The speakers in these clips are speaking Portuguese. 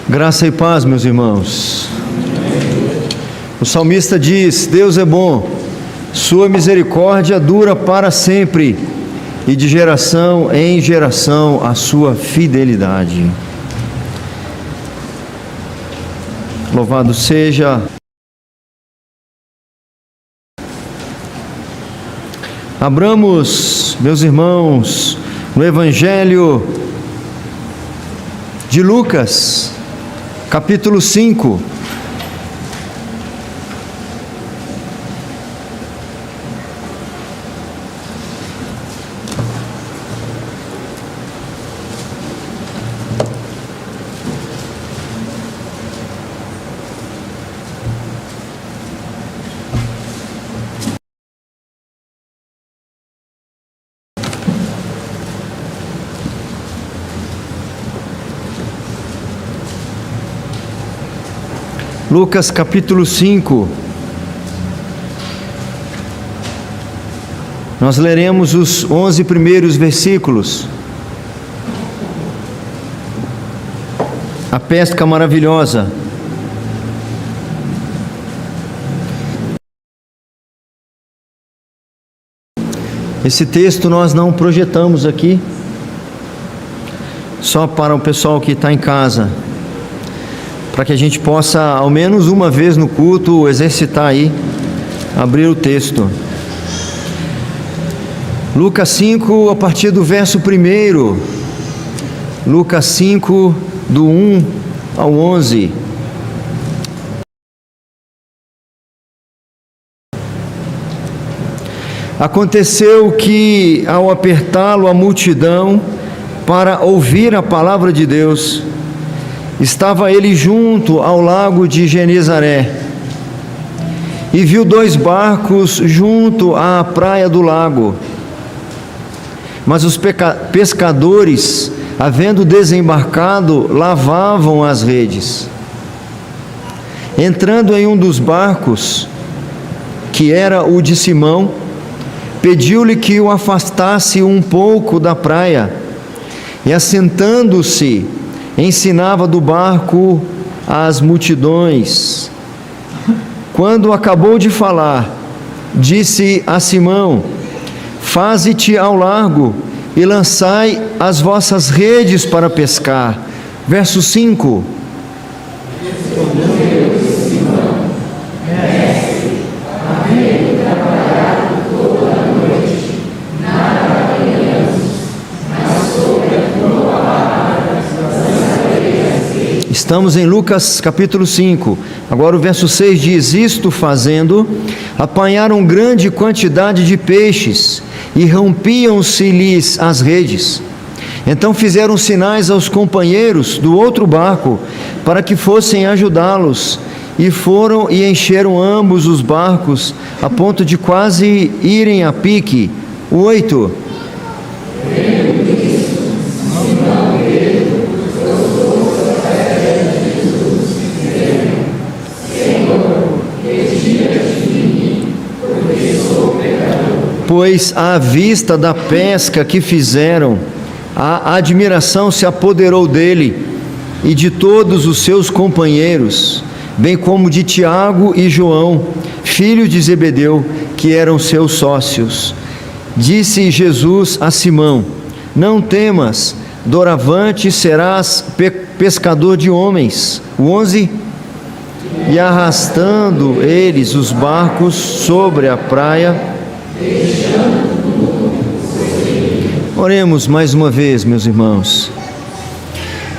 Graça e paz, meus irmãos. O salmista diz: Deus é bom, sua misericórdia dura para sempre, e de geração em geração a sua fidelidade. Louvado seja. Abramos, meus irmãos, no Evangelho de Lucas, capítulo 5. Lucas capítulo 5. Nós leremos os 11 primeiros versículos. A pesca maravilhosa. Esse texto nós não projetamos aqui, só para o pessoal que está em casa, para que a gente possa, ao menos uma vez no culto, exercitar aí, abrir o texto. Lucas 5, a partir do verso 1. Lucas 5, do 1 ao 11. Aconteceu que, ao apertá-lo a multidão para ouvir a palavra de Deus, estava ele junto ao lago de Genezaré, e viu 2 barcos junto à praia do lago. Mas os pescadores, havendo desembarcado, lavavam as redes. Entrando em um dos barcos, que era o de Simão, pediu-lhe que o afastasse um pouco da praia, e assentando-se, ensinava do barco às multidões. Quando acabou de falar, disse a Simão: Faze-te ao largo e lançai as vossas redes para pescar. Verso 5. Estamos em Lucas capítulo 5, agora o verso 6 diz: Isto fazendo, apanharam grande quantidade de peixes, e rompiam-se-lhes as redes. Então fizeram sinais aos companheiros do outro barco, para que fossem ajudá-los, e foram e encheram ambos os barcos, a ponto de quase irem a pique. 8. Pois à vista da pesca que fizeram, a admiração se apoderou dele e de todos os seus companheiros, bem como de Tiago e João, filhos de Zebedeu, que eram seus sócios. Disse Jesus a Simão: Não temas, doravante serás pescador de homens. 11. E arrastando eles os barcos sobre a praia, oremos mais uma vez, meus irmãos.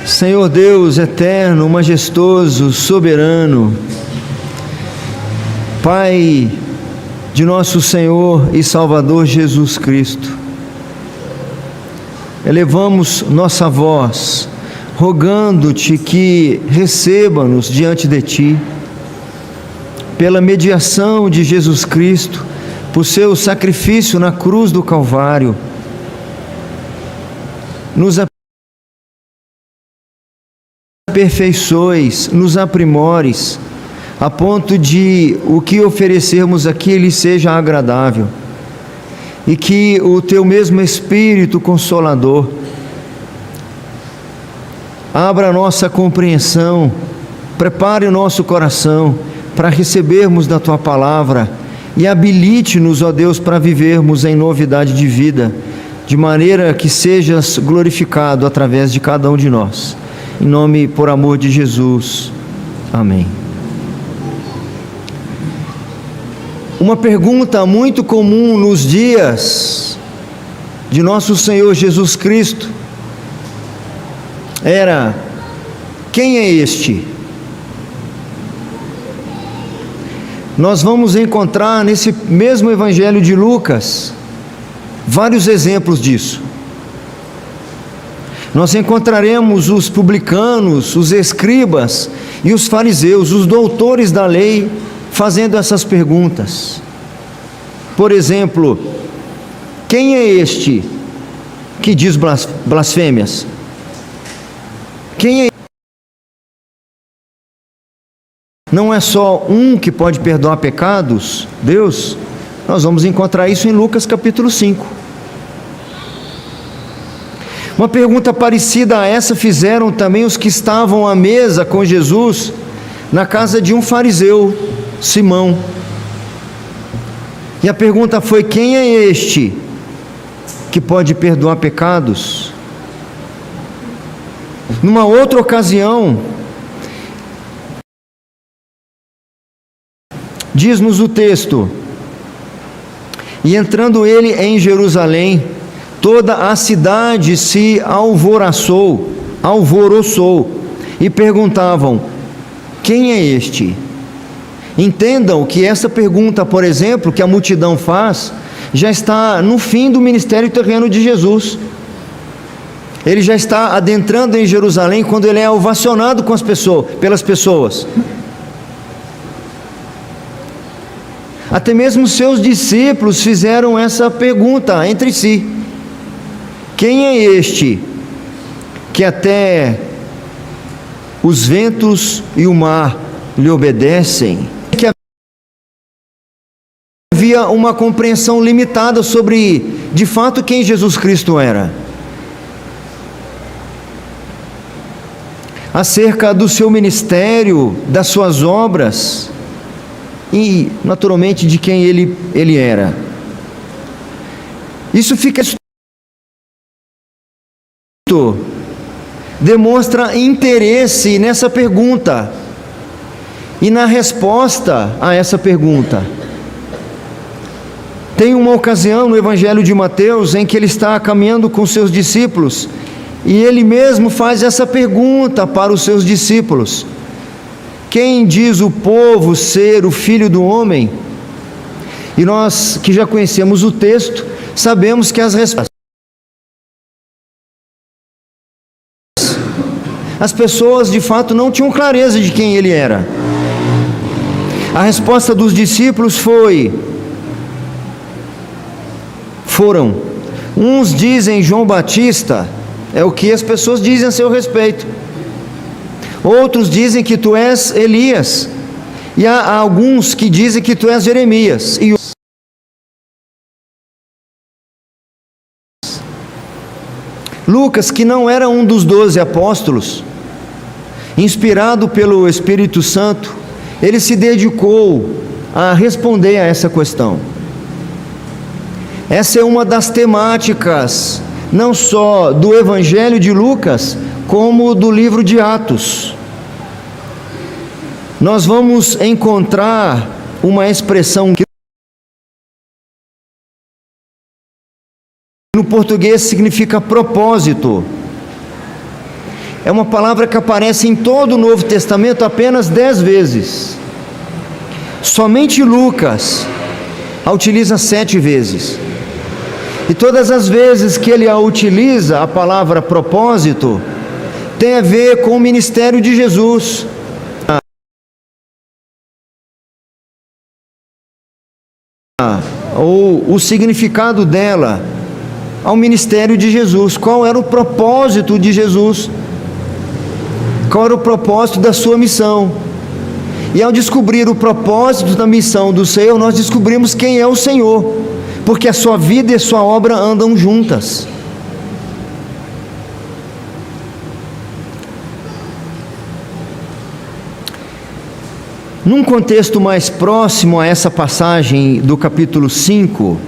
Senhor Deus eterno, majestoso, soberano, Pai de nosso Senhor e Salvador Jesus Cristo, elevamos nossa voz, rogando-te que receba-nos diante de Ti, pela mediação de Jesus Cristo, por seu sacrifício na cruz do Calvário. Nos aperfeiçoes, nos aprimores, a ponto de o que oferecermos aqui lhe seja agradável, e que o teu mesmo Espírito Consolador abra a nossa compreensão, prepare o nosso coração para recebermos da Tua palavra e habilite-nos, ó Deus, para vivermos em novidade de vida, de maneira que sejas glorificado através de cada um de nós. Em nome, por amor de Jesus. Amém. Uma pergunta muito comum nos dias de nosso Senhor Jesus Cristo era: quem é este? Nós vamos encontrar nesse mesmo Evangelho de Lucas vários exemplos disso. Nós encontraremos os publicanos, os escribas e os fariseus, os doutores da lei, fazendo essas perguntas. Por exemplo, quem é este que diz blasfêmias? Quem é? Não é só um que pode perdoar pecados, Deus? Nós vamos encontrar isso em Lucas capítulo 5. Uma pergunta parecida a essa fizeram também os que estavam à mesa com Jesus na casa de um fariseu, Simão. E a pergunta foi: quem é este que pode perdoar pecados? Numa outra ocasião, diz-nos o texto: e entrando ele em Jerusalém, toda a cidade se alvoroçou e perguntavam: quem é este? Entendam que essa pergunta, por exemplo, que a multidão faz, já está no fim do ministério terreno de Jesus. Ele já está adentrando em Jerusalém quando ele é ovacionado pelas pessoas. Até mesmo seus discípulos fizeram essa pergunta entre si: quem é este que até os ventos e o mar lhe obedecem? Que havia uma compreensão limitada sobre, de fato, quem Jesus Cristo era, acerca do seu ministério, das suas obras e, naturalmente, de quem ele era. Isso demonstra interesse nessa pergunta e na resposta a essa pergunta. Tem uma ocasião no Evangelho de Mateus em que ele está caminhando com seus discípulos e ele mesmo faz essa pergunta para os seus discípulos: quem diz o povo ser o Filho do Homem? E nós que já conhecemos o texto, sabemos que as pessoas de fato não tinham clareza de quem ele era. A resposta dos discípulos foram: uns dizem João Batista, é o que as pessoas dizem a seu respeito. Outros dizem que tu és Elias, e há alguns que dizem que tu és Jeremias. E Lucas, que não era um dos 12 apóstolos, inspirado pelo Espírito Santo, ele se dedicou a responder a essa questão. Essa é uma das temáticas, não só do Evangelho de Lucas, como do livro de Atos. Nós vamos encontrar uma expressão que no português significa propósito. É uma palavra que aparece em todo o Novo Testamento apenas 10 vezes. Somente Lucas a utiliza 7 vezes. E todas as vezes que ele a utiliza, a palavra propósito tem a ver com o ministério de Jesus. Ou o significado dela ao ministério de Jesus. Qual era o propósito de Jesus? Qual era o propósito da sua missão? E ao descobrir o propósito da missão do Senhor, nós descobrimos quem é o Senhor, porque a sua vida e a sua obra andam juntas. Num contexto mais próximo a essa passagem do capítulo 5,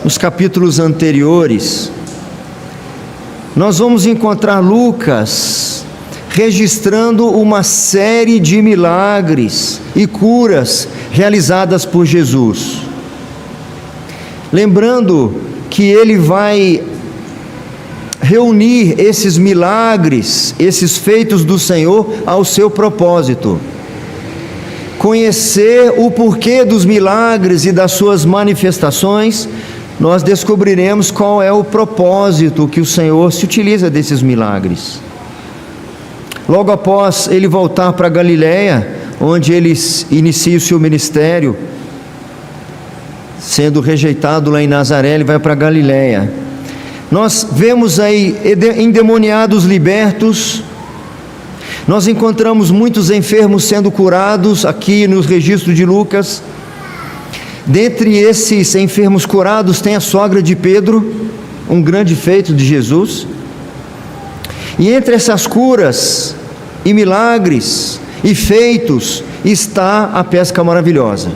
nos capítulos anteriores, nós vamos encontrar Lucas registrando uma série de milagres e curas realizadas por Jesus. Lembrando que ele vai reunir esses milagres, esses feitos do Senhor ao seu propósito. Conhecer o porquê dos milagres e das suas manifestações, nós descobriremos qual é o propósito que o Senhor se utiliza desses milagres. Logo após ele voltar para Galiléia, onde ele inicia o seu ministério, sendo rejeitado lá em Nazaré, ele vai para Galiléia. Nós vemos aí endemoniados libertos, nós encontramos muitos enfermos sendo curados aqui no registro de Lucas. Dentre esses enfermos curados tem a sogra de Pedro, um grande feito de Jesus. E entre essas curas e milagres e feitos está a pesca maravilhosa.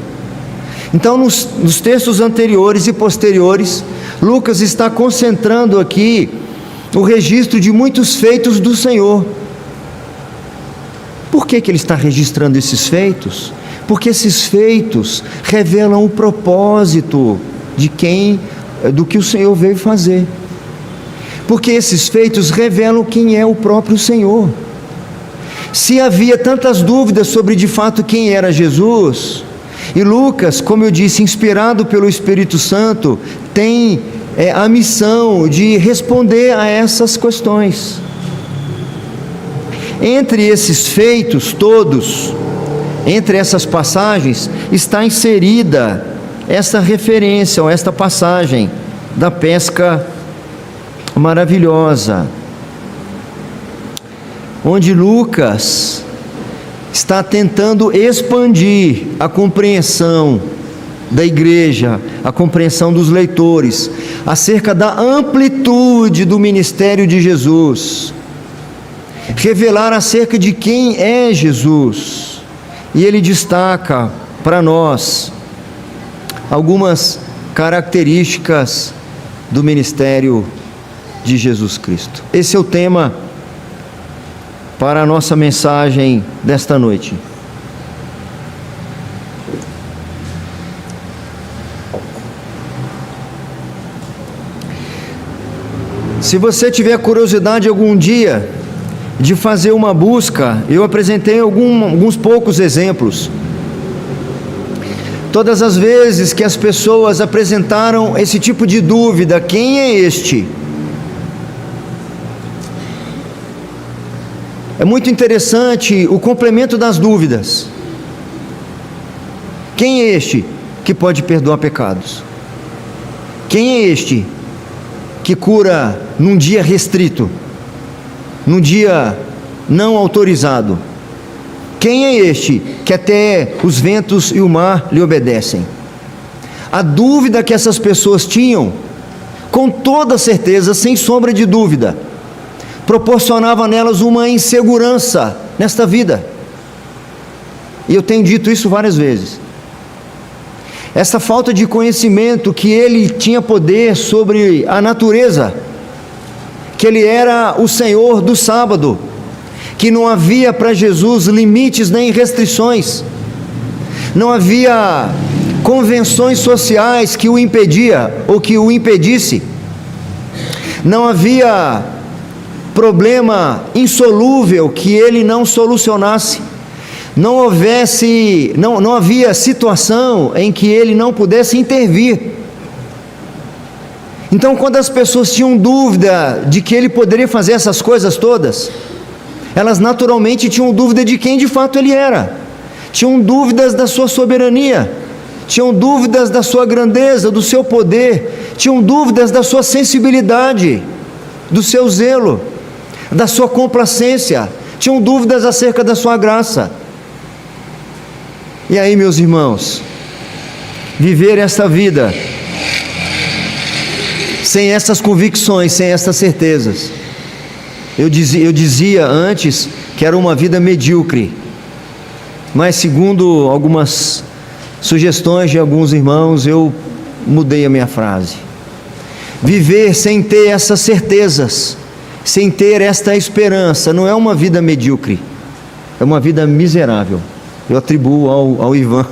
Então, nos textos anteriores e posteriores, Lucas está concentrando aqui o registro de muitos feitos do Senhor. Por que ele está registrando esses feitos? Porque esses feitos revelam o propósito do que o Senhor veio fazer. Porque esses feitos revelam quem é o próprio Senhor. Se havia tantas dúvidas sobre de fato quem era Jesus, e Lucas, como eu disse, inspirado pelo Espírito Santo, tem a missão de responder a essas questões. Entre esses feitos todos, entre essas passagens, está inserida essa referência, ou esta passagem da pesca maravilhosa, onde Lucas está tentando expandir a compreensão da igreja, a compreensão dos leitores, acerca da amplitude do ministério de Jesus, revelar acerca de quem é Jesus, e ele destaca para nós algumas características do ministério de Jesus Cristo. Esse é o tema para a nossa mensagem desta noite. Se você tiver curiosidade algum dia de fazer uma busca, eu apresentei alguns poucos exemplos. Todas as vezes que as pessoas apresentaram esse tipo de dúvida, quem é este? É muito interessante o complemento das dúvidas. Quem é este que pode perdoar pecados? Quem é este que cura num dia restrito, num dia não autorizado? Quem é este que até os ventos e o mar lhe obedecem? A dúvida que essas pessoas tinham, com toda certeza, sem sombra de dúvida, proporcionava nelas uma insegurança nesta vida. E eu tenho dito isso várias vezes. Essa falta de conhecimento que ele tinha poder sobre a natureza, que ele era o Senhor do sábado, que não havia para Jesus limites nem restrições, não havia convenções sociais que o impedia ou que o impedisse, não havia problema insolúvel que ele não solucionasse, não havia situação em que ele não pudesse intervir. Então, quando as pessoas tinham dúvida de que ele poderia fazer essas coisas todas, elas naturalmente tinham dúvida de quem de fato ele era, tinham dúvidas da sua soberania, tinham dúvidas da sua grandeza, do seu poder, tinham dúvidas da sua sensibilidade, do seu zelo, da sua complacência, tinham dúvidas acerca da sua graça. E aí, meus irmãos, viver esta vida sem essas convicções, sem essas certezas, eu dizia antes que era uma vida medíocre, mas segundo algumas sugestões de alguns irmãos, eu mudei a minha frase. Viver sem ter essas certezas, sem ter esta esperança, não é uma vida medíocre, é uma vida miserável. Eu atribuo ao Ivan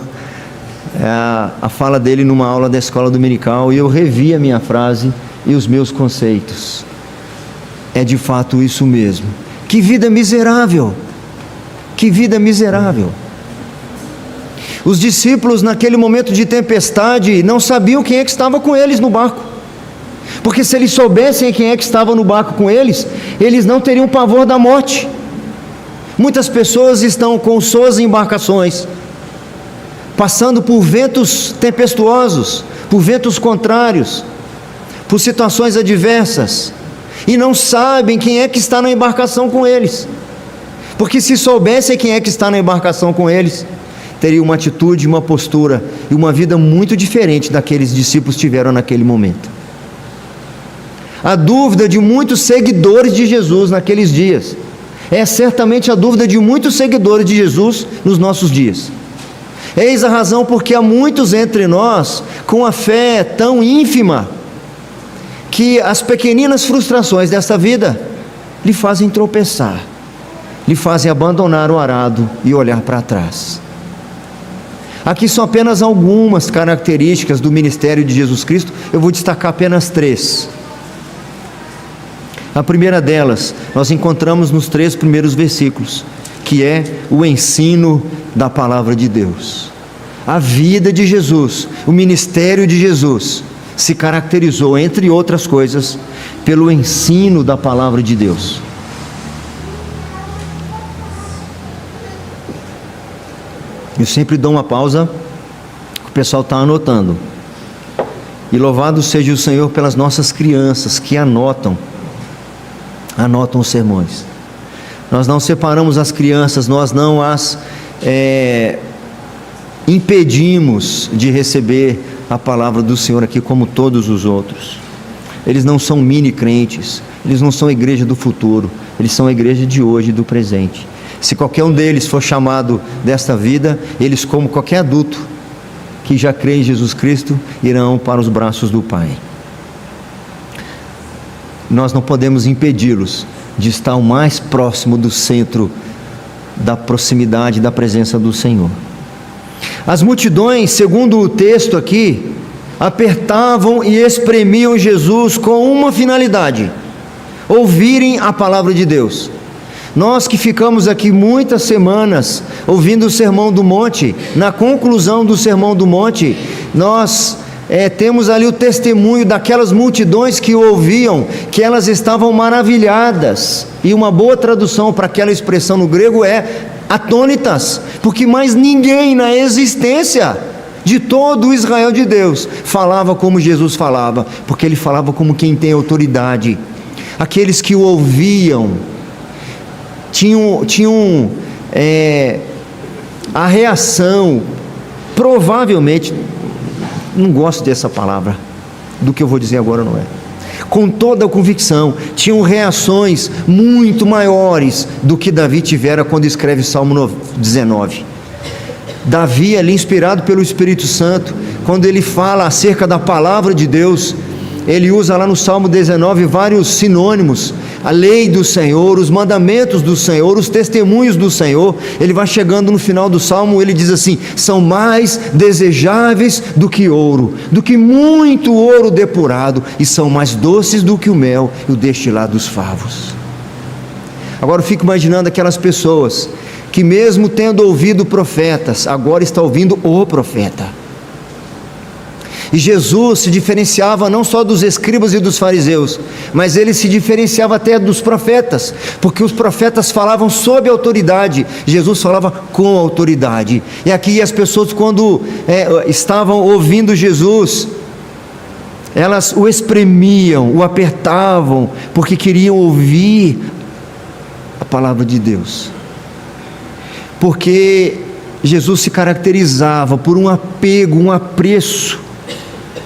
a fala dele numa aula da escola dominical, e eu revi a minha frase e os meus conceitos. É de fato isso mesmo. Que vida miserável! Que vida miserável! Os discípulos, naquele momento de tempestade, não sabiam quem é que estava com eles no barco, porque se eles soubessem quem é que estava no barco com eles, eles não teriam pavor da morte. Muitas pessoas estão com suas embarcações, passando por ventos tempestuosos, por ventos contrários, por situações adversas, e não sabem quem é que está na embarcação com eles, porque se soubessem quem é que está na embarcação com eles, teria uma atitude, uma postura e uma vida muito diferente daqueles discípulos tiveram naquele momento. A dúvida de muitos seguidores de Jesus naqueles dias é certamente a dúvida de muitos seguidores de Jesus nos nossos dias. Eis a razão porque há muitos entre nós com a fé tão ínfima que as pequeninas frustrações desta vida lhe fazem tropeçar, lhe fazem abandonar o arado e olhar para trás. Aqui são apenas algumas características do ministério de Jesus Cristo, eu vou destacar apenas 3. A primeira delas, nós encontramos nos 3 primeiros versículos, que é o ensino da palavra de Deus. A vida de Jesus, o ministério de Jesus, se caracterizou, entre outras coisas, pelo ensino da palavra de Deus. Eu sempre dou uma pausa, o pessoal está anotando. E louvado seja o Senhor pelas nossas crianças que anotam os sermões. Nós não separamos as crianças, nós não as impedimos de receber a palavra do Senhor aqui como todos os outros. Eles não são mini crentes, eles não são a igreja do futuro, eles são a igreja de hoje e do presente. Se qualquer um deles for chamado desta vida, eles, como qualquer adulto que já crê em Jesus Cristo, irão para os braços do Pai. Nós não podemos impedi-los de estar o mais próximo do centro da proximidade da presença do Senhor. As multidões, segundo o texto aqui, apertavam e espremiam Jesus com uma finalidade: ouvirem a palavra de Deus. Nós que ficamos aqui muitas semanas ouvindo o Sermão do Monte, na conclusão do Sermão do Monte, nós temos ali o testemunho daquelas multidões que o ouviam, que elas estavam maravilhadas, e uma boa tradução para aquela expressão no grego é atônitas, porque mais ninguém na existência de todo o Israel de Deus falava como Jesus falava, porque ele falava como quem tem autoridade. Aqueles que o ouviam tinham a reação, provavelmente, não gosto dessa palavra, do que eu vou dizer agora não é, com toda a convicção, tinham reações muito maiores do que Davi tivera quando escreve Salmo 19. Davi, ali inspirado pelo Espírito Santo, quando ele fala acerca da palavra de Deus, ele usa lá no Salmo 19 vários sinônimos: a lei do Senhor, os mandamentos do Senhor, os testemunhos do Senhor. Ele vai chegando no final do Salmo, ele diz assim: são mais desejáveis do que ouro, do que muito ouro depurado, e são mais doces do que o mel e o destilado dos favos. Agora eu fico imaginando aquelas pessoas que, mesmo tendo ouvido profetas, agora está ouvindo o profeta. E Jesus se diferenciava não só dos escribas e dos fariseus, mas ele se diferenciava até dos profetas, porque os profetas falavam sob autoridade, Jesus falava com autoridade. E aqui as pessoas, quando estavam ouvindo Jesus, elas o espremiam, o apertavam, porque queriam ouvir a palavra de Deus, porque Jesus se caracterizava por um apego, um apreço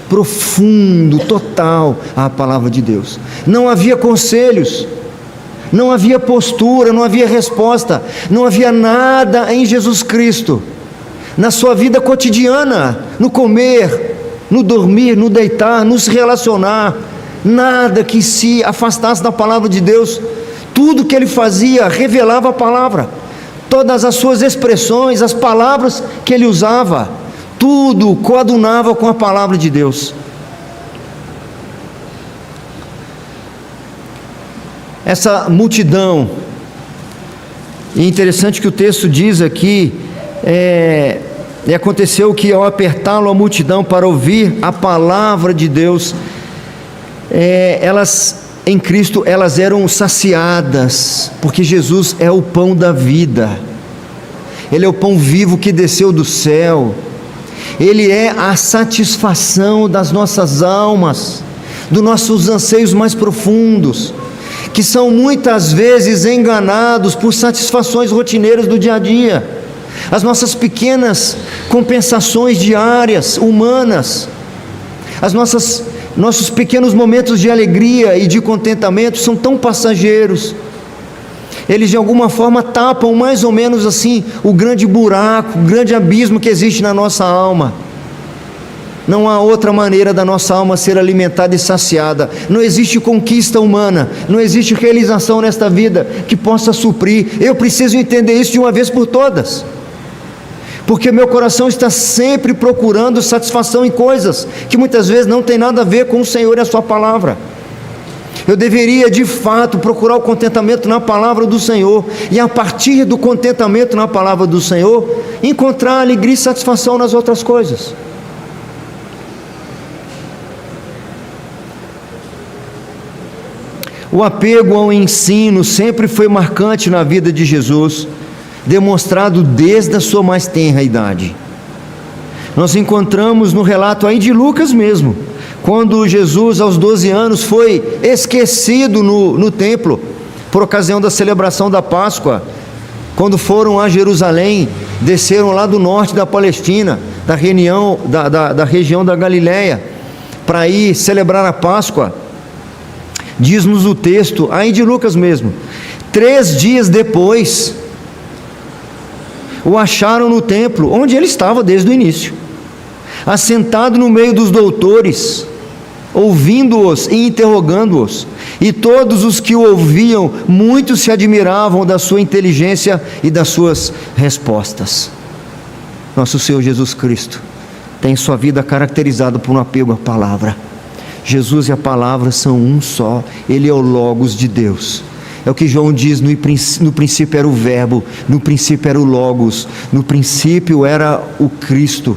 profundo, total à palavra de Deus. Não havia conselhos, não havia postura, não havia resposta, não havia nada em Jesus Cristo, na sua vida cotidiana, no comer, no dormir, no deitar, no se relacionar, nada que se afastasse da palavra de Deus. Tudo que ele fazia revelava a palavra, todas as suas expressões, as palavras que ele usava, tudo coadunava com a palavra de Deus. Essa multidão, e interessante que o texto diz aqui, e aconteceu que ao apertá-lo a multidão para ouvir a palavra de Deus, elas em Cristo elas eram saciadas, porque Jesus é o pão da vida, Ele é o pão vivo que desceu do céu, Ele é a satisfação das nossas almas, dos nossos anseios mais profundos, que são muitas vezes enganados por satisfações rotineiras do dia a dia, as nossas pequenas compensações diárias, humanas, nossos pequenos momentos de alegria e de contentamento são tão passageiros, eles de alguma forma tapam mais ou menos assim o grande buraco, o grande abismo que existe na nossa alma. Não há outra maneira da nossa alma ser alimentada e saciada. Não existe conquista humana, não existe realização nesta vida que possa suprir. Eu preciso entender isso de uma vez por todas, porque meu coração está sempre procurando satisfação em coisas que muitas vezes não tem nada a ver com o Senhor e a sua palavra. Eu deveria de fato procurar o contentamento na palavra do Senhor, e a partir do contentamento na palavra do Senhor, encontrar alegria e satisfação nas outras coisas. O apego ao ensino sempre foi marcante na vida de Jesus, demonstrado desde a sua mais tenra idade. Nós encontramos no relato aí de Lucas mesmo, quando Jesus aos 12 anos foi esquecido no templo, por ocasião da celebração da Páscoa, quando foram a Jerusalém, desceram lá do norte da Palestina, da região da Galileia, para ir celebrar a Páscoa. Diz-nos o texto, aí de Lucas mesmo, 3 dias depois, o acharam no templo, onde ele estava desde o início, assentado no meio dos doutores, ouvindo-os e interrogando-os, e todos os que o ouviam, muitos se admiravam da sua inteligência e das suas respostas. Nosso Senhor Jesus Cristo tem sua vida caracterizada por um apego à palavra. Jesus e a palavra são um só, Ele é o Logos de Deus. É o que João diz, no princípio era o Verbo, no princípio era o Logos, no princípio era o Cristo.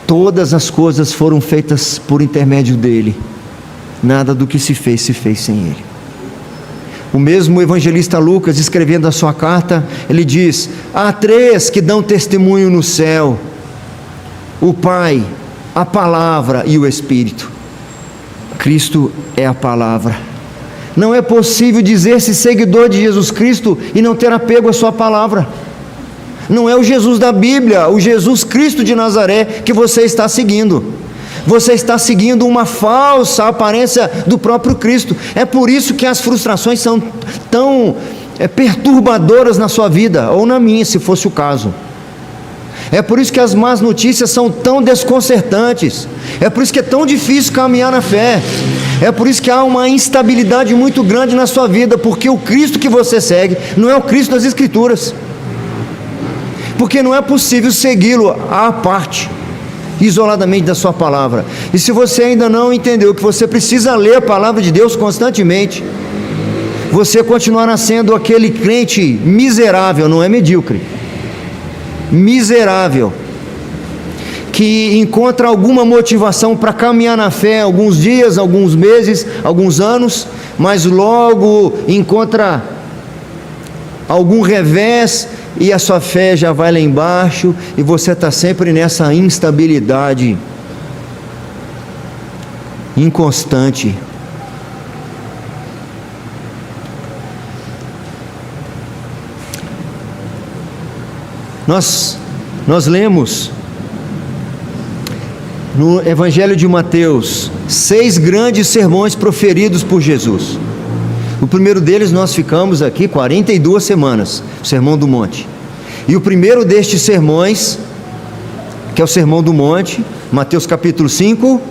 Todas as coisas foram feitas por intermédio dEle, nada do que se fez sem Ele. O mesmo evangelista Lucas, escrevendo a sua carta, ele diz: há 3 que dão testemunho no céu, o Pai, a palavra e o Espírito. Cristo é a palavra. Não é possível dizer-se seguidor de Jesus Cristo e não ter apego à sua palavra. Não é o Jesus da Bíblia, o Jesus Cristo de Nazaré que você está seguindo. Você está seguindo uma falsa aparência do próprio Cristo. É por isso que as frustrações são tão perturbadoras na sua vida, ou na minha, se fosse o caso. É por isso que as más notícias são tão desconcertantes. É por isso que é tão difícil caminhar na fé. É por isso que há uma instabilidade muito grande na sua vida, porque o Cristo que você segue não é o Cristo das Escrituras. Porque não é possível segui-lo à parte, isoladamente da sua palavra. E se você ainda não entendeu que você precisa ler a palavra de Deus constantemente, você continuará sendo aquele crente miserável, não é medíocre, miserável, que encontra alguma motivação para caminhar na fé alguns dias, alguns meses, alguns anos, mas logo encontra algum revés e a sua fé já vai lá embaixo, e você está sempre nessa instabilidade inconstante. Nós lemos no Evangelho de Mateus 6 grandes sermões proferidos por Jesus. O primeiro deles nós ficamos aqui 42 semanas, o Sermão do Monte. E o primeiro destes sermões, que é o Sermão do Monte, Mateus capítulo 5,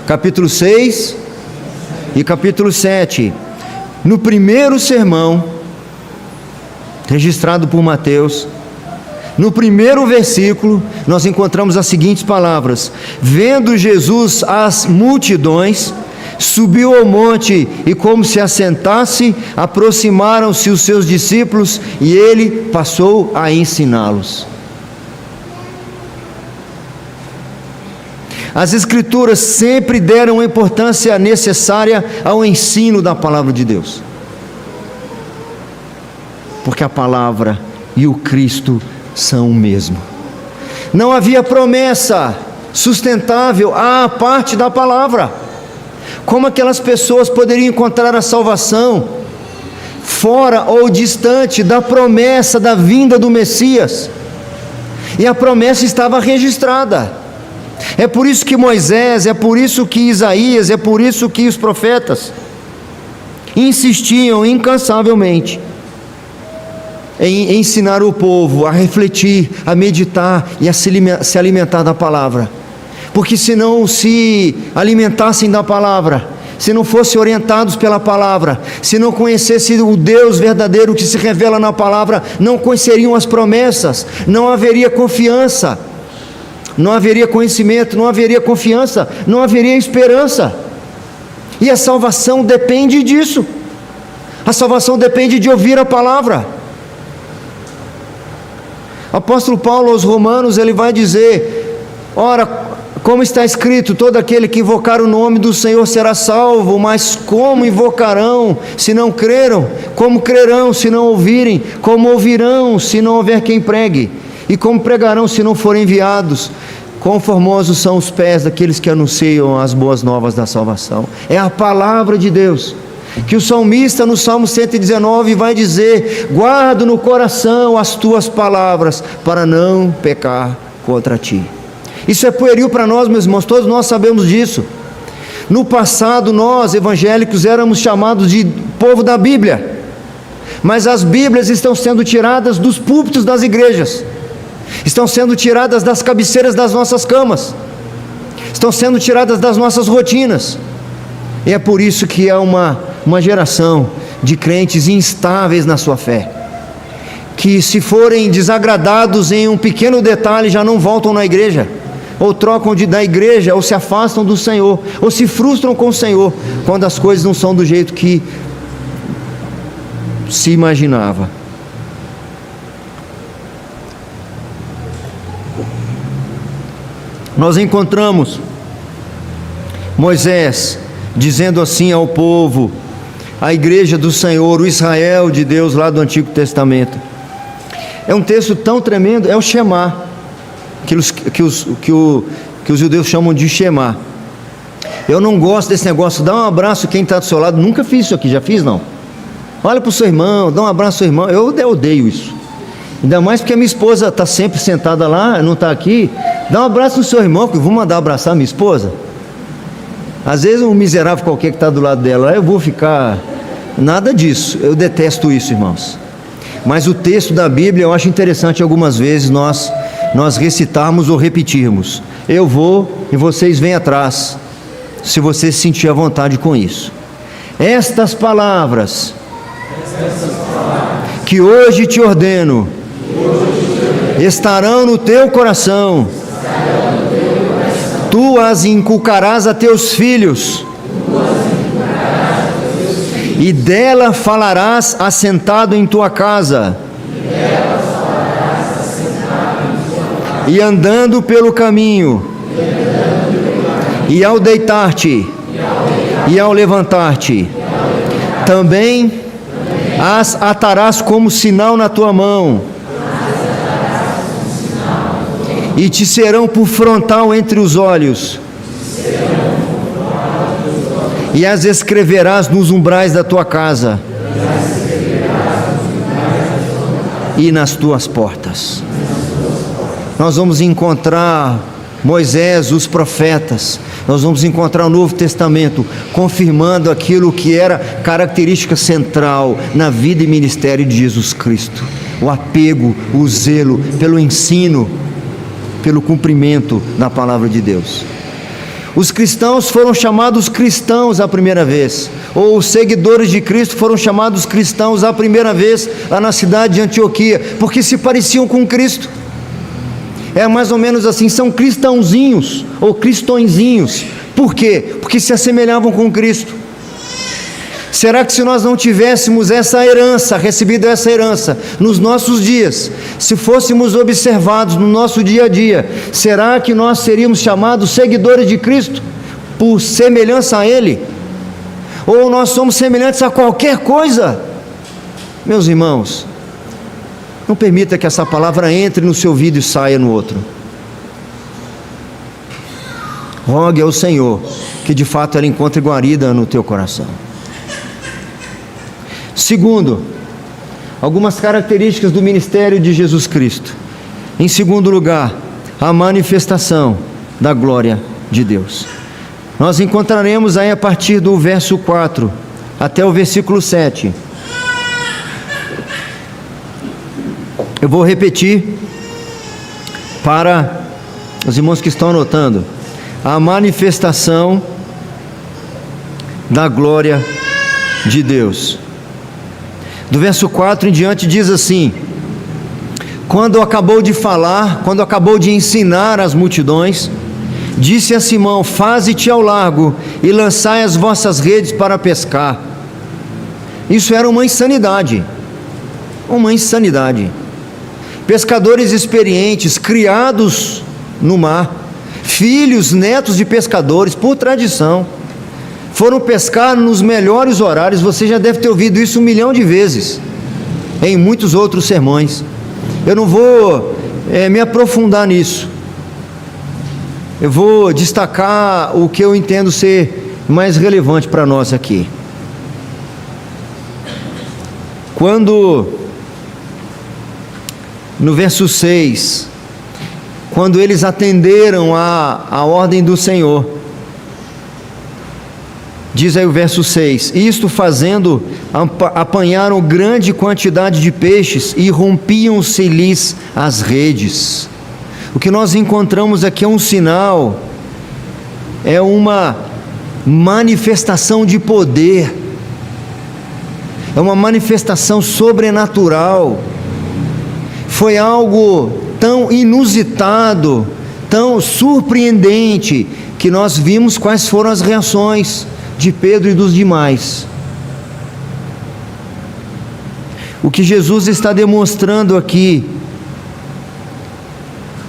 capítulo 6 e capítulo 7. No primeiro sermão, registrado por Mateus, no primeiro versículo, nós encontramos as seguintes palavras: vendo Jesus as multidões, subiu ao monte e, como se assentasse, aproximaram-se os seus discípulos e ele passou a ensiná-los. As Escrituras sempre deram a importância necessária ao ensino da palavra de Deus, porque a palavra e o Cristo são o mesmo. Não havia promessa sustentável à parte da palavra. Como aquelas pessoas poderiam encontrar a salvação fora ou distante da promessa da vinda do Messias? E a promessa estava registrada. É por isso que Moisés, é por isso que Isaías, é por isso que os profetas insistiam incansavelmente em ensinar o povo a refletir, a meditar e a se alimentar da palavra. Porque se não se alimentassem da palavra, se não fossem orientados pela palavra, se não conhecessem o Deus verdadeiro que se revela na palavra, não conheceriam as promessas, não haveria confiança, não haveria conhecimento, não haveria confiança, não haveria esperança. E a salvação depende disso. A salvação depende de ouvir a palavra. O apóstolo Paulo aos Romanos, ele vai dizer: ora, como está escrito, todo aquele que invocar o nome do Senhor será salvo. Mas como invocarão se não creram? Como crerão se não ouvirem? Como ouvirão se não houver quem pregue? E como pregarão se não forem enviados? Quão formosos são os pés daqueles que anunciam as boas novas da salvação. É a palavra de Deus, que o salmista no Salmo 119 vai dizer: guardo no coração as tuas palavras, para não pecar contra ti. Isso é pueril para nós, meus irmãos, todos nós sabemos disso. No passado, nós evangélicos éramos chamados de povo da Bíblia, mas as Bíblias estão sendo tiradas dos púlpitos das igrejas, estão sendo tiradas das cabeceiras das nossas camas, estão sendo tiradas das nossas rotinas. E é por isso que há uma geração de crentes instáveis na sua fé, que se forem desagradados em um pequeno detalhe, já não voltam na igreja, ou trocam da igreja, ou se afastam do Senhor, ou se frustram com o Senhor, quando as coisas não são do jeito que se imaginava. Nós encontramos Moisés dizendo assim ao povo, à igreja do Senhor, o Israel de Deus lá do Antigo Testamento. É um texto tão tremendo, é o Shema, que os judeus chamam de Shema. Eu não gosto desse negócio, dá um abraço quem está do seu lado. Nunca fiz isso aqui, já fiz não? Olha para o seu irmão, dá um abraço ao seu irmão. Eu odeio isso, ainda mais porque a minha esposa está sempre sentada lá, não está aqui. Dá um abraço no seu irmão, que eu vou mandar abraçar a minha esposa. Às vezes um miserável qualquer que está do lado dela, eu vou ficar... Nada disso, eu detesto isso, irmãos. Mas o texto da Bíblia eu acho interessante algumas vezes nós recitarmos ou repetirmos. Eu vou e vocês vêm atrás, se você se sentir à vontade com isso. Estas palavras que hoje te ordeno estarão no teu coração. Tu as inculcarás a teus filhos, e dela falarás assentado em tua casa, e andando pelo caminho, e ao deitar-te, e ao levantar-te. Também as atarás como sinal na tua mão, e te serão por frontal entre os olhos, e as escreverás nos umbrais da tua casa e nas tuas portas. Nós vamos encontrar Moisés, os profetas, nós vamos encontrar o Novo Testamento confirmando aquilo que era característica central na vida e ministério de Jesus Cristo: o apego, o zelo pelo ensino, pelo cumprimento da palavra de Deus. Os cristãos foram chamados cristãos a primeira vez, ou os seguidores de Cristo foram chamados cristãos a primeira vez lá na cidade de Antioquia, porque se pareciam com Cristo. É mais ou menos assim, são cristãozinhos ou cristõezinhos. Por quê? Porque se assemelhavam com Cristo. Será que se nós não tivéssemos essa herança, recebido essa herança nos nossos dias, se fôssemos observados no nosso dia a dia, será que nós seríamos chamados seguidores de Cristo por semelhança a Ele? Ou nós somos semelhantes a qualquer coisa? Meus irmãos, não permita que essa palavra entre no seu ouvido e saia no outro. Rogue ao Senhor que de fato ela encontre guarida no teu coração. Segundo, algumas características do ministério de Jesus Cristo. Em segundo lugar, a manifestação da glória de Deus. Nós encontraremos aí a partir do verso 4 até o versículo 7. Eu vou repetir para os irmãos que estão anotando: a manifestação da glória de Deus. Do verso 4 em diante diz assim: quando acabou de falar, quando acabou de ensinar as multidões, disse a Simão: faze-te ao largo e lançai as vossas redes para pescar. Isso era uma insanidade, uma insanidade. Pescadores experientes, criados no mar, filhos, netos de pescadores, por tradição, foram pescar nos melhores horários. Você já deve ter ouvido isso 1 milhão de vezes, em muitos outros sermões. Eu não vou me aprofundar nisso. Eu vou destacar o que eu entendo ser mais relevante para nós aqui. Quando, no verso 6, quando eles atenderam a ordem do Senhor, diz aí o verso 6: isto fazendo, apanharam grande quantidade de peixes e rompiam-se-lhes as redes. O que nós encontramos aqui é um sinal, é uma manifestação de poder, é uma manifestação sobrenatural. Foi algo tão inusitado, tão surpreendente, que nós vimos quais foram as reações de Pedro e dos demais. O que Jesus está demonstrando aqui,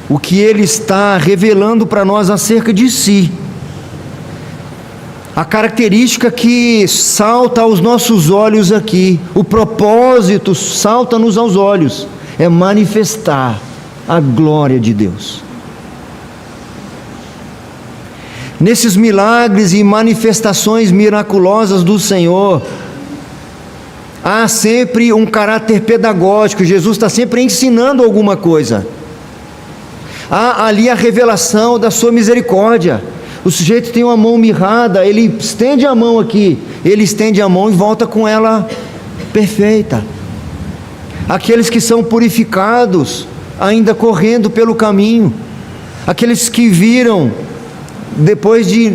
o que Ele está revelando para nós acerca de si, a característica que salta aos nossos olhos aqui, o propósito salta-nos aos olhos, é manifestar a glória de Deus. Nesses milagres e manifestações miraculosas do Senhor, há sempre um caráter pedagógico. Jesus está sempre ensinando alguma coisa. Há ali a revelação da sua misericórdia. O sujeito tem uma mão mirrada, ele estende a mão aqui, ele estende a mão e volta com ela perfeita. Aqueles que são purificados, ainda correndo pelo caminho. Aqueles que viram depois de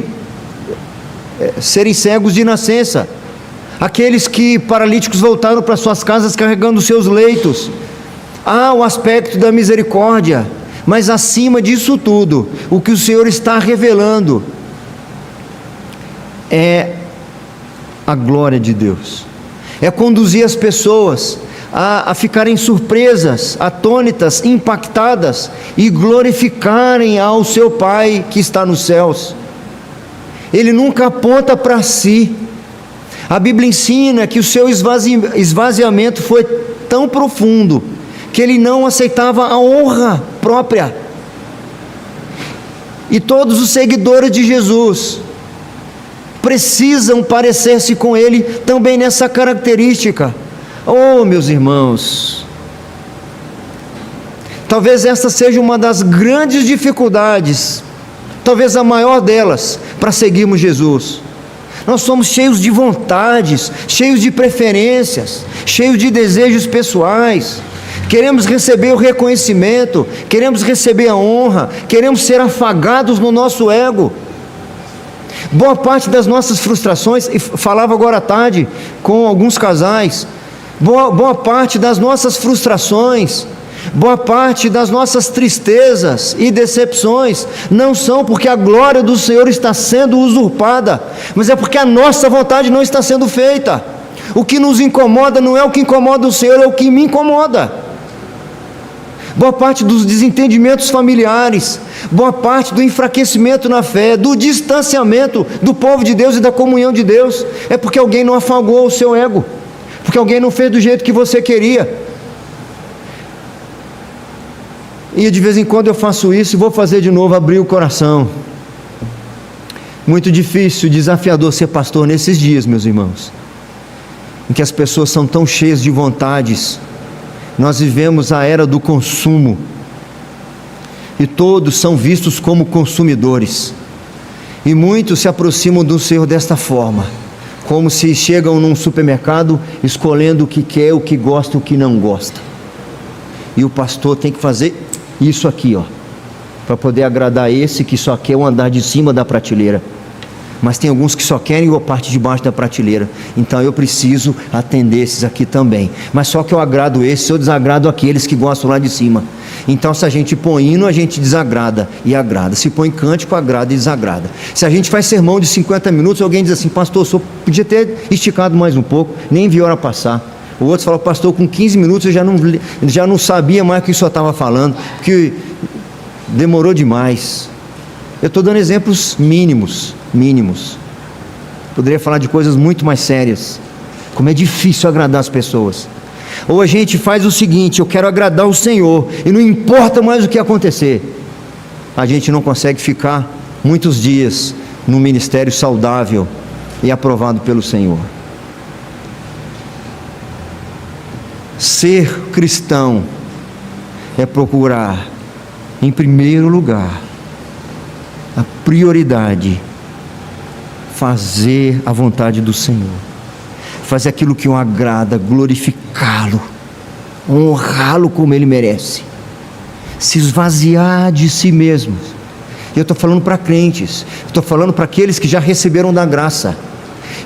serem cegos de nascença. Aqueles que paralíticos voltaram para suas casas carregando seus leitos. Há o aspecto da misericórdia, mas acima disso tudo, o que o Senhor está revelando é a glória de Deus. É conduzir as pessoas a ficarem surpresas, atônitas, impactadas e glorificarem ao seu Pai que está nos céus. Ele nunca aponta para si. A Bíblia ensina que o seu esvaziamento foi tão profundo que ele não aceitava a honra própria. E todos os seguidores de Jesus precisam parecer-se com ele também nessa característica. Oh, meus irmãos, talvez essa seja uma das grandes dificuldades, talvez a maior delas, para seguirmos Jesus. Nós somos cheios de vontades, cheios de preferências, cheios de desejos pessoais. Queremos receber o reconhecimento, queremos receber a honra, queremos ser afagados no nosso ego. Boa parte das nossas frustrações, e falava agora à tarde com alguns casais, boa parte das nossas frustrações, boa parte das nossas tristezas e decepções não são porque a glória do Senhor está sendo usurpada, mas é porque a nossa vontade não está sendo feita. O que nos incomoda não é o que incomoda o Senhor, é o que me incomoda. Boa parte dos desentendimentos familiares, boa parte do enfraquecimento na fé, do distanciamento do povo de Deus e da comunhão de Deus, é porque alguém não afagou o seu ego, porque alguém não fez do jeito que você queria. E de vez em quando eu faço isso e vou fazer de novo, abrir o coração. Muito difícil, desafiador ser pastor nesses dias, meus irmãos, em que as pessoas são tão cheias de vontades. Nós vivemos a era do consumo, e todos são vistos como consumidores, e muitos se aproximam do Senhor desta forma, como se chegam num supermercado escolhendo o que quer, o que gosta, o que não gosta, e o pastor tem que fazer isso aqui, para poder agradar esse que só quer o andar de cima da prateleira. Mas tem alguns que só querem a parte de baixo da prateleira, então eu preciso atender esses aqui também. Mas só que eu agrado esses, eu desagrado aqueles que gostam lá de cima. Então se a gente põe hino, a gente desagrada e agrada. Se põe cântico, agrada e desagrada. Se a gente faz sermão de 50 minutos, alguém diz assim: pastor, o senhor podia ter esticado mais um pouco, nem vi hora passar. O outro fala: pastor, com 15 minutos eu já não sabia mais o que o senhor estava falando, que demorou demais. Eu estou dando exemplos mínimos. Poderia falar de coisas muito mais sérias, como é difícil agradar as pessoas. Ou a gente faz o seguinte: eu quero agradar o Senhor, e não importa mais o que acontecer. A gente não consegue ficar muitos dias num ministério saudável e aprovado pelo Senhor. Ser cristão é procurar, em primeiro lugar, a prioridade, fazer a vontade do Senhor, fazer aquilo que o agrada, glorificá-lo, honrá-lo como Ele merece, se esvaziar de si mesmo. Eu estou falando para crentes, estou falando para aqueles que já receberam da graça.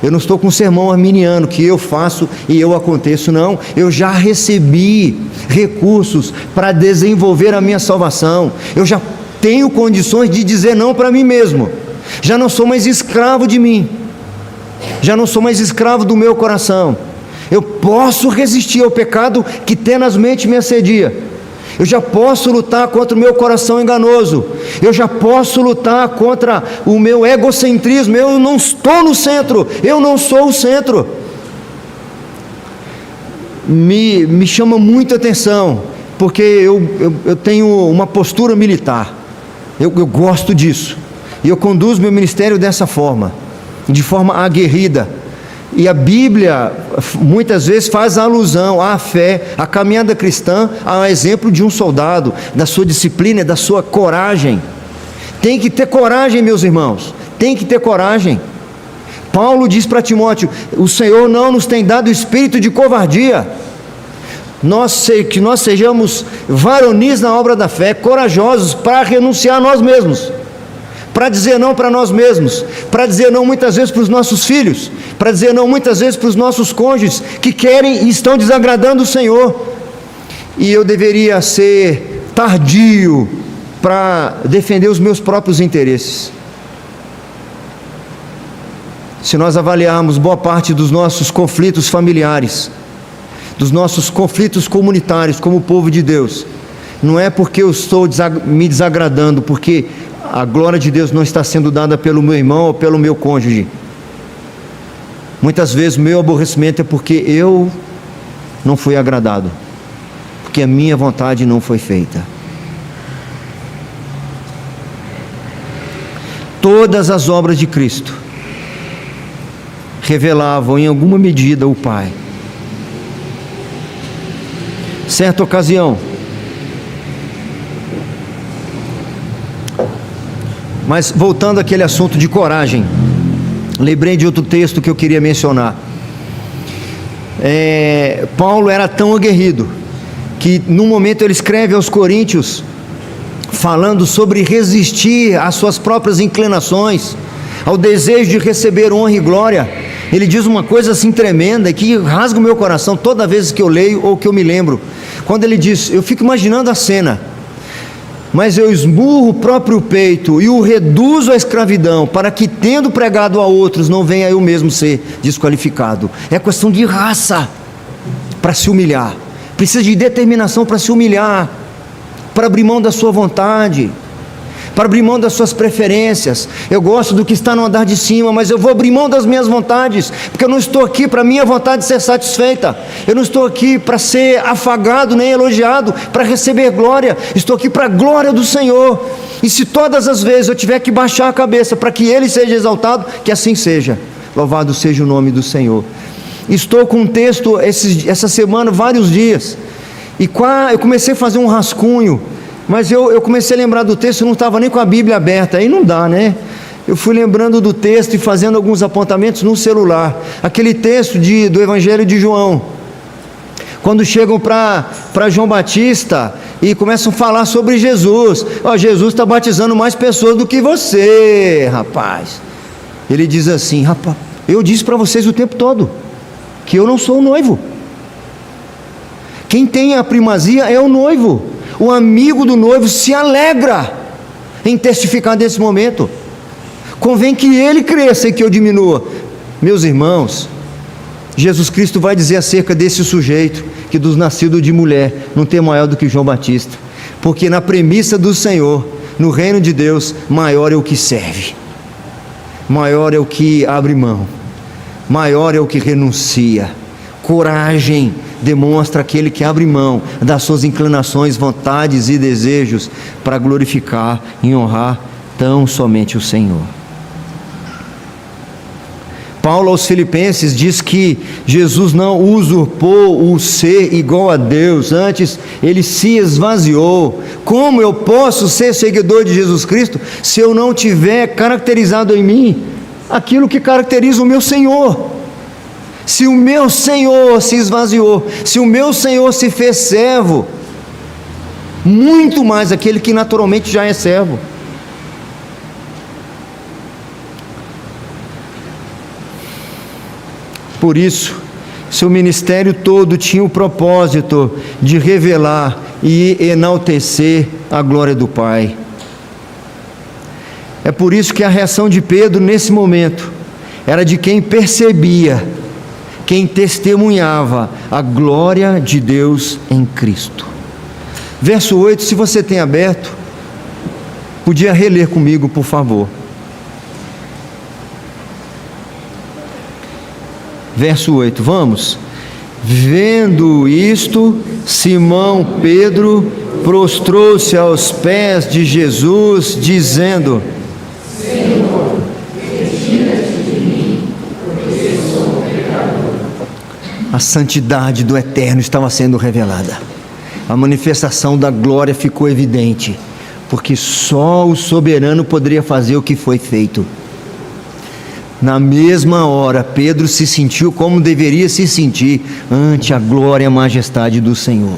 Eu não estou com um sermão arminiano que eu faço e eu aconteço, não. Eu já recebi recursos para desenvolver a minha salvação. Eu já tenho condições de dizer não para mim mesmo. Já não sou mais escravo de mim, já não sou mais escravo do meu coração. Eu posso resistir ao pecado que tenazmente me assedia. Eu já posso lutar contra o meu coração enganoso. Eu já posso lutar contra o meu egocentrismo. Eu não estou no centro, eu não sou o centro. Me chama muita atenção, porque eu tenho uma postura militar. Eu gosto disso, e eu conduzo meu ministério dessa forma, de forma aguerrida. E a Bíblia muitas vezes faz alusão à fé, à caminhada cristã, ao exemplo de um soldado, da sua disciplina, da sua coragem. Tem que ter coragem, meus irmãos, tem que ter coragem. Paulo diz para Timóteo: o Senhor não nos tem dado espírito de covardia. Que nós sejamos varonis na obra da fé, corajosos para renunciar a nós mesmos, para dizer não para nós mesmos, para dizer não muitas vezes para os nossos filhos, para dizer não muitas vezes para os nossos cônjuges que querem e estão desagradando o Senhor. E eu deveria ser tardio para defender os meus próprios interesses. Se nós avaliarmos boa parte dos nossos conflitos familiares, dos nossos conflitos comunitários como povo de Deus, não é porque eu estou me desagradando, porque a glória de Deus não está sendo dada pelo meu irmão ou pelo meu cônjuge. Muitas vezes o meu aborrecimento é porque eu não fui agradado, porque a minha vontade não foi feita. Todas as obras de Cristo revelavam em alguma medida o Pai. Certa ocasião, Mas voltando àquele assunto de coragem, lembrei de outro texto que eu queria mencionar. Paulo era tão aguerrido que num momento ele escreve aos Coríntios falando sobre resistir às suas próprias inclinações, ao desejo de receber honra e glória. Ele diz uma coisa assim tremenda que rasga o meu coração toda vez que eu leio ou que eu me lembro. Quando ele diz, eu fico imaginando a cena: mas eu esmurro o próprio peito e o reduzo à escravidão, para que, tendo pregado a outros, não venha eu mesmo ser desqualificado. É questão de raça para se humilhar, precisa de determinação para se humilhar, para abrir mão da sua vontade, para abrir mão das suas preferências. Eu gosto do que está no andar de cima, mas eu vou abrir mão das minhas vontades, porque eu não estou aqui para minha vontade ser satisfeita, eu não estou aqui para ser afagado nem elogiado, para receber glória, estou aqui para a glória do Senhor. E se todas as vezes eu tiver que baixar a cabeça para que Ele seja exaltado, que assim seja. Louvado seja o nome do Senhor. Estou com um texto essa semana, vários dias, e eu comecei a fazer um rascunho, mas eu comecei a lembrar do texto, eu não estava nem com a Bíblia aberta, aí não dá, né? Eu fui lembrando do texto e fazendo alguns apontamentos no celular. Aquele texto do Evangelho de João, quando chegam para João Batista e começam a falar sobre Jesus. Jesus está batizando mais pessoas do que você, rapaz. Ele diz assim: rapaz, eu disse para vocês o tempo todo que eu não sou o noivo. Quem tem a primazia é o noivo. O amigo do noivo se alegra em testificar desse momento. Convém que ele cresça e que eu diminua. Meus irmãos, Jesus Cristo vai dizer acerca desse sujeito, que dos nascidos de mulher não tem maior do que João Batista, porque na premissa do Senhor, no reino de Deus, maior é o que serve, maior é o que abre mão, maior é o que renuncia. Coragem demonstra aquele que abre mão das suas inclinações, vontades e desejos para glorificar e honrar tão somente o Senhor. Paulo aos Filipenses diz que Jesus não usurpou o ser igual a Deus, antes ele se esvaziou. Como eu posso ser seguidor de Jesus Cristo se eu não tiver caracterizado em mim aquilo que caracteriza o meu Senhor? Se o meu Senhor se esvaziou, se o meu Senhor se fez servo, muito mais aquele que naturalmente já é servo. Por isso, seu ministério todo tinha o propósito de revelar e enaltecer a glória do Pai. É por isso que a reação de Pedro nesse momento era de quem percebia, quem testemunhava a glória de Deus em Cristo. Verso 8, se você tem aberto, podia reler comigo, por favor. Verso 8, vamos. Vendo isto, Simão Pedro prostrou-se aos pés de Jesus, dizendo: Senhor, retira-te de mim, porque sou pecador. A santidade do Eterno estava sendo revelada. A manifestação da glória ficou evidente, porque só o soberano poderia fazer o que foi feito. Na mesma hora, Pedro se sentiu como deveria se sentir ante a glória e a majestade do Senhor.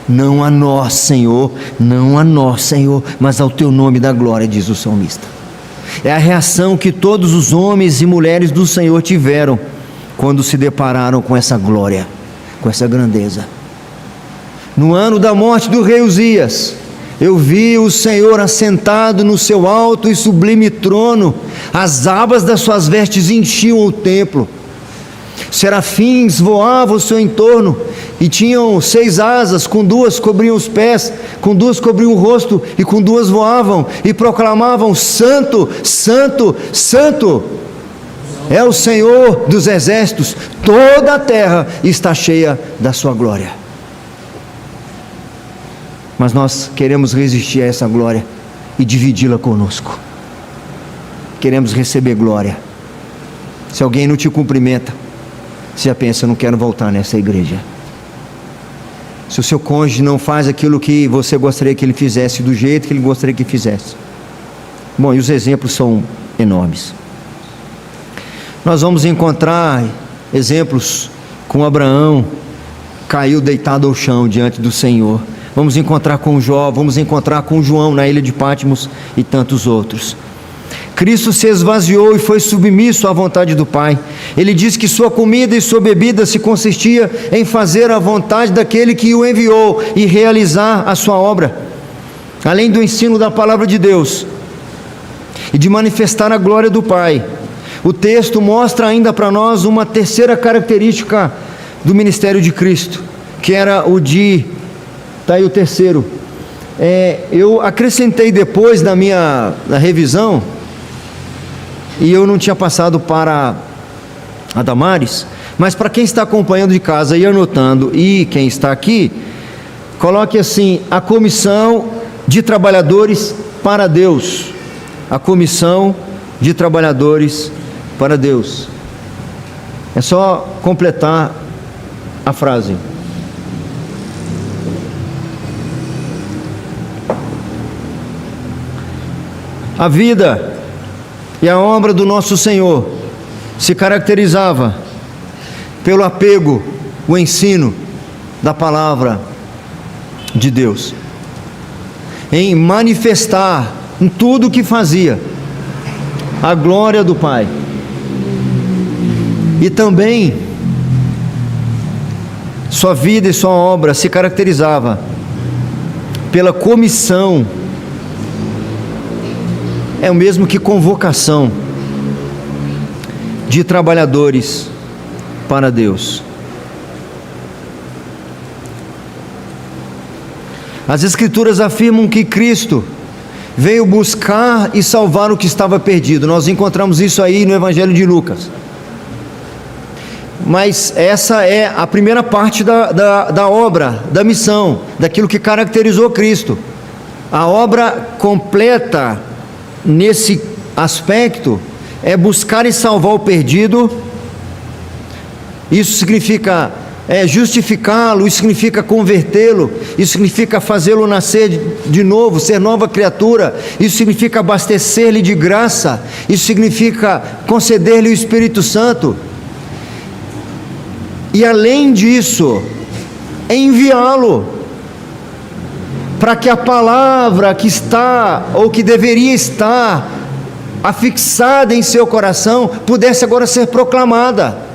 Não a nós, Senhor, não a nós, Senhor, mas ao teu nome da glória, diz o salmista. É a reação que todos os homens e mulheres do Senhor tiveram quando se depararam com essa glória, com essa grandeza. No ano da morte do rei Uzias, eu vi o Senhor assentado no seu alto e sublime trono, as abas das suas vestes enchiam o templo, serafins voavam ao seu entorno, e tinham 6 asas, com 2 cobriam os pés, com 2 cobriam o rosto, e com 2 voavam, e proclamavam: Santo, Santo, Santo, é o Senhor dos exércitos, toda a terra está cheia da sua glória. Mas nós queremos resistir a essa glória e dividi-la conosco. Queremos receber glória. Se alguém não te cumprimenta, você já pensa: eu não quero voltar nessa igreja. Se o seu cônjuge não faz aquilo que você gostaria que ele fizesse, do jeito que ele gostaria que fizesse, Bom, e os exemplos são enormes. Nós vamos encontrar exemplos com Abraão, caiu deitado ao chão diante do Senhor. Vamos encontrar com Jó, vamos encontrar com João na ilha de Patmos e tantos outros. Cristo se esvaziou e foi submisso à vontade do Pai. Ele diz que sua comida e sua bebida se consistia em fazer a vontade daquele que o enviou e realizar a sua obra. Além do ensino da palavra de Deus e de manifestar a glória do Pai, o texto mostra ainda para nós uma terceira característica do ministério de Cristo, que era o de... Está aí o terceiro. Eu acrescentei depois da minha revisão, e eu não tinha passado para a Damares, mas para quem está acompanhando de casa e anotando, e quem está aqui, coloque assim: a comissão de trabalhadores para Deus. A comissão de trabalhadores para Deus. É só completar a frase. A vida e a obra do nosso Senhor se caracterizava pelo apego, o ensino da palavra de Deus, em manifestar em tudo o que fazia a glória do Pai, e também sua vida e sua obra se caracterizava pela comissão, é o mesmo que convocação, de trabalhadores para Deus. As Escrituras afirmam que Cristo veio buscar e salvar o que estava perdido. Nós encontramos isso aí no Evangelho de Lucas. Mas essa é a primeira parte da obra, da missão, daquilo que caracterizou Cristo. A obra completa nesse aspecto é buscar e salvar o perdido. Isso significa justificá-lo, isso significa convertê-lo, isso significa fazê-lo nascer de novo, ser nova criatura, isso significa abastecer-lhe de graça, isso significa conceder-lhe o Espírito Santo, e além disso, enviá-lo, para que a palavra que está, ou que deveria estar afixada em seu coração, pudesse agora ser proclamada.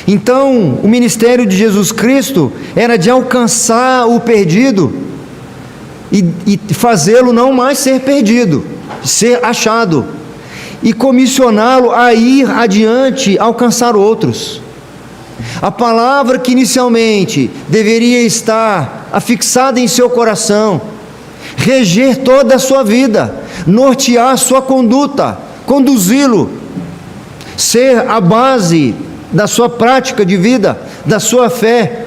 Então, o ministério de Jesus Cristo era de alcançar o perdido e fazê-lo não mais ser perdido, ser achado, e comissioná-lo a ir adiante, alcançar outros. A palavra que inicialmente deveria estar afixada em seu coração, reger toda a sua vida, nortear a sua conduta, conduzi-lo, ser a base da sua prática de vida, da sua fé.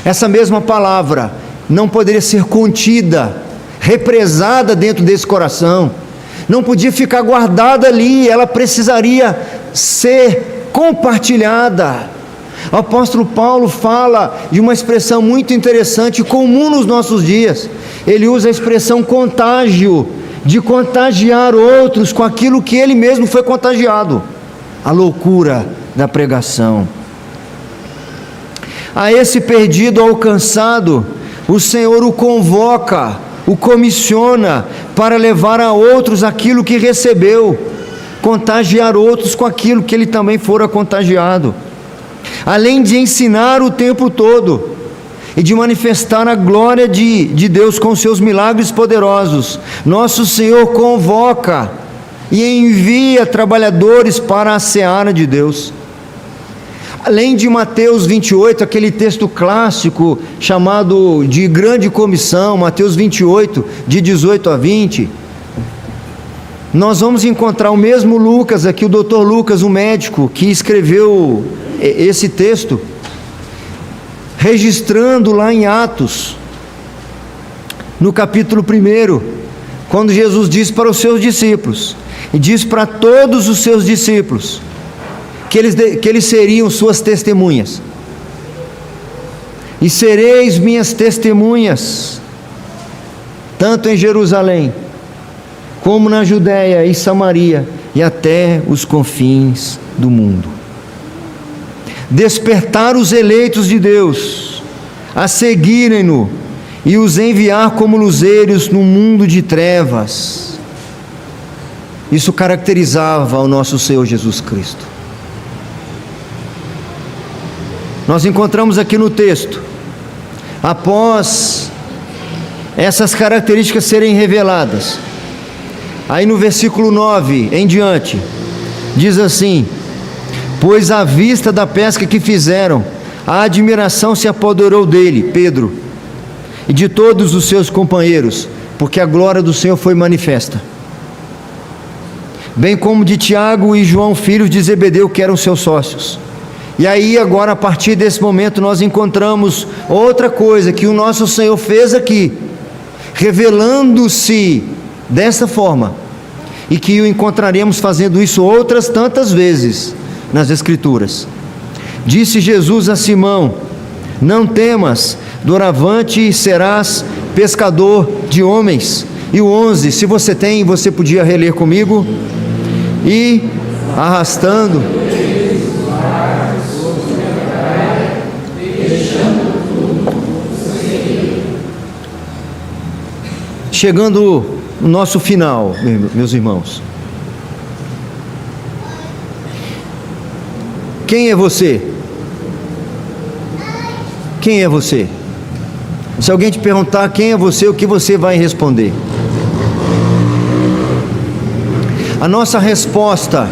Essa mesma palavra não poderia ser contida, represada dentro desse coração, não podia ficar guardada ali, ela precisaria ser compartilhada. O apóstolo Paulo fala de uma expressão muito interessante, comum nos nossos dias. Ele usa a expressão contágio, de contagiar outros com aquilo que ele mesmo foi contagiado. A loucura da pregação. A esse perdido alcançado, o Senhor o convoca, o comissiona para levar a outros aquilo que recebeu, contagiar outros com aquilo que ele também fora contagiado, além de ensinar o tempo todo e de manifestar a glória de Deus com seus milagres poderosos. Nosso Senhor convoca e envia trabalhadores para a seara de Deus. Além de Mateus 28, aquele texto clássico chamado de Grande Comissão, Mateus 28, de 18 a 20, nós vamos encontrar o mesmo Lucas aqui, o Dr. Lucas, o médico, que escreveu esse texto, registrando lá em Atos, no capítulo 1, quando Jesus diz para os seus discípulos, e diz para todos os seus discípulos, que eles seriam suas testemunhas, e sereis minhas testemunhas, tanto em Jerusalém, como na Judéia e Samaria e até os confins do mundo. Despertar os eleitos de Deus a seguirem-no e os enviar como luzeiros no mundo de trevas. Isso caracterizava o nosso Senhor Jesus Cristo. Nós encontramos aqui no texto, após essas características serem reveladas, aí no versículo 9 em diante, diz assim: pois à vista da pesca que fizeram, a admiração se apoderou dele, Pedro, e de todos os seus companheiros, porque a glória do Senhor foi manifesta, bem como de Tiago e João, filhos de Zebedeu, que eram seus sócios. E aí agora, a partir desse momento, nós encontramos outra coisa que o nosso Senhor fez aqui, revelando-se dessa forma, e que o encontraremos fazendo isso outras tantas vezes nas Escrituras. Disse Jesus a Simão: não temas, doravante serás pescador de homens. E o 11, se você tem, você podia reler comigo. E arrastando, chegando no nosso final, meus irmãos. Quem é você? Quem é você? Se alguém te perguntar quem é você, o que você vai responder? A nossa resposta,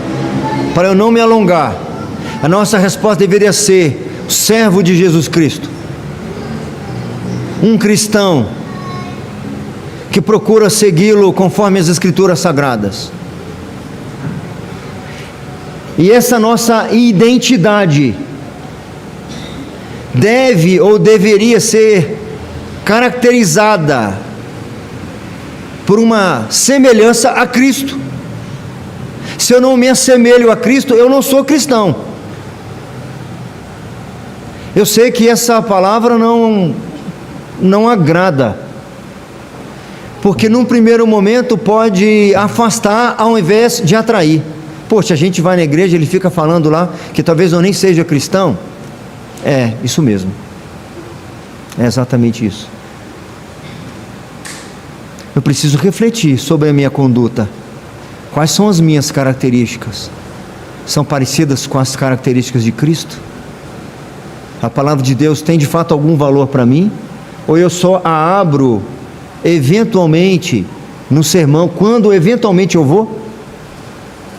para eu não me alongar, a nossa resposta deveria ser: servo de Jesus Cristo, um cristão que procura segui-lo conforme as Escrituras Sagradas. E essa nossa identidade deve ou deveria ser caracterizada por uma semelhança a Cristo. Se eu não me assemelho a Cristo, eu não sou cristão. Eu sei que essa palavra não agrada, porque num primeiro momento pode afastar ao invés de atrair. Poxa, a gente vai na igreja, ele fica falando lá que talvez eu nem seja cristão. É, isso mesmo. É exatamente isso. Eu preciso refletir sobre a minha conduta. Quais são as minhas características? São parecidas com as características de Cristo? A palavra de Deus tem de fato algum valor para mim? Ou eu só a abro eventualmente no sermão, quando eventualmente eu vou?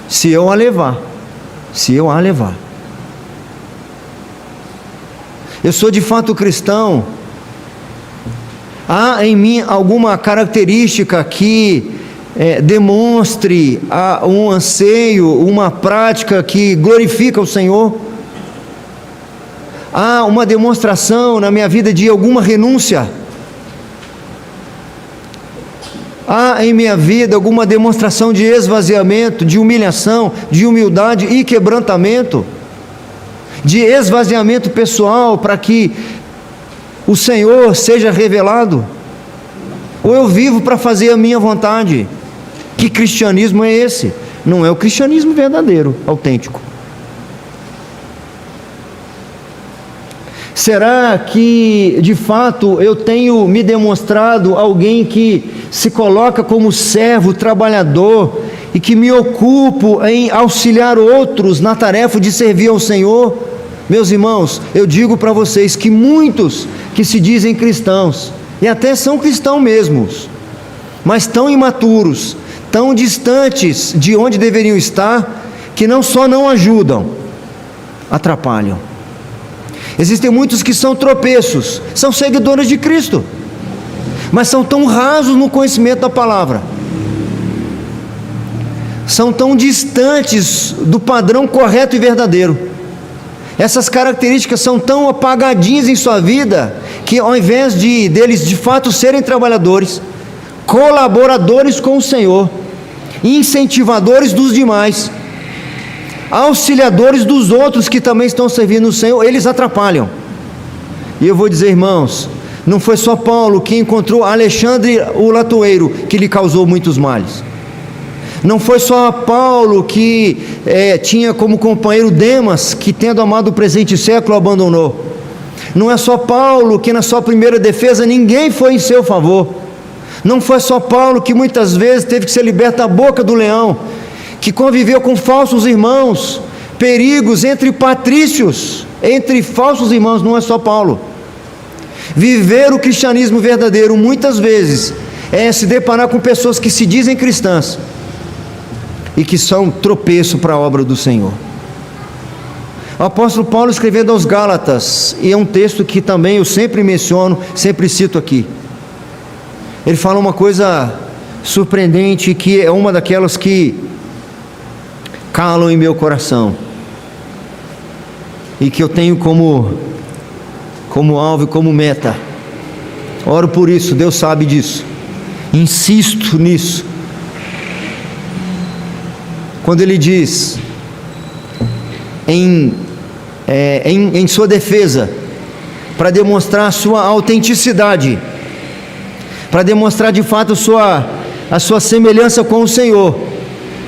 Se eu a levar. Eu sou de fato cristão? Há em mim alguma característica que demonstre um anseio, uma prática que glorifica o Senhor? Há uma demonstração na minha vida de alguma renúncia? Há em minha vida alguma demonstração de esvaziamento, de humilhação, de humildade e quebrantamento, de esvaziamento pessoal para que o Senhor seja revelado? Ou eu vivo para fazer a minha vontade? Que cristianismo é esse? Não é o cristianismo verdadeiro, autêntico. Será que de fato eu tenho me demonstrado alguém que se coloca como servo, trabalhador, e que me ocupo em auxiliar outros na tarefa de servir ao Senhor? Meus irmãos, eu digo para vocês que muitos que se dizem cristãos, e até são cristãos mesmos, mas tão imaturos, tão distantes de onde deveriam estar, que não só não ajudam, atrapalham. Existem muitos que são tropeços, são seguidores de Cristo, mas são tão rasos no conhecimento da palavra, são tão distantes do padrão correto e verdadeiro. Essas características são tão apagadinhas em sua vida, que ao invés deles de fato serem trabalhadores, colaboradores com o Senhor, incentivadores dos demais, auxiliadores dos outros que também estão servindo o Senhor, eles atrapalham. E eu vou dizer, irmãos, não foi só Paulo que encontrou Alexandre o latoeiro que lhe causou muitos males. Não foi só Paulo que tinha como companheiro Demas, que tendo amado o presente século abandonou. Não é só Paulo que na sua primeira defesa ninguém foi em seu favor. Não foi só Paulo que muitas vezes teve que ser liberto da boca do leão, que conviveu com falsos irmãos, perigos entre patrícios, entre falsos irmãos. Não é só Paulo. Viver o cristianismo verdadeiro muitas vezes é se deparar com pessoas que se dizem cristãs e que são tropeço para a obra do Senhor. O apóstolo Paulo escrevendo aos Gálatas, e é um texto que também eu sempre menciono, sempre cito aqui, ele fala uma coisa surpreendente, que é uma daquelas que calam em meu coração, e que eu tenho como alvo e como meta. Oro por isso, Deus sabe disso, insisto nisso. Quando ele diz em sua defesa, para demonstrar a sua autenticidade, para demonstrar de fato a sua semelhança com o Senhor,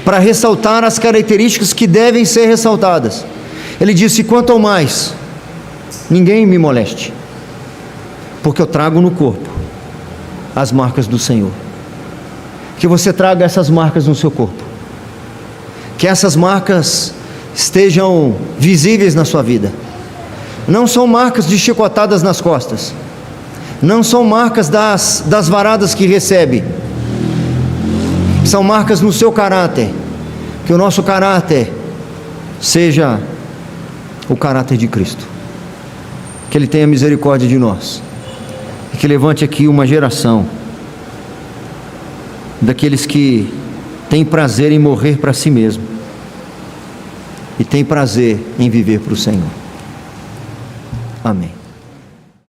para ressaltar as características que devem ser ressaltadas, ele disse: quanto ao mais, ninguém me moleste, porque eu trago no corpo as marcas do Senhor. Que você traga essas marcas no seu corpo, que essas marcas estejam visíveis na sua vida. Não são marcas de chicotadas nas costas, não são marcas das varadas que recebe, são marcas no seu caráter. Que o nosso caráter seja o caráter de Cristo, que Ele tenha misericórdia de nós, e que levante aqui uma geração daqueles que têm prazer em morrer para si mesmo e têm prazer em viver para o Senhor. Amém.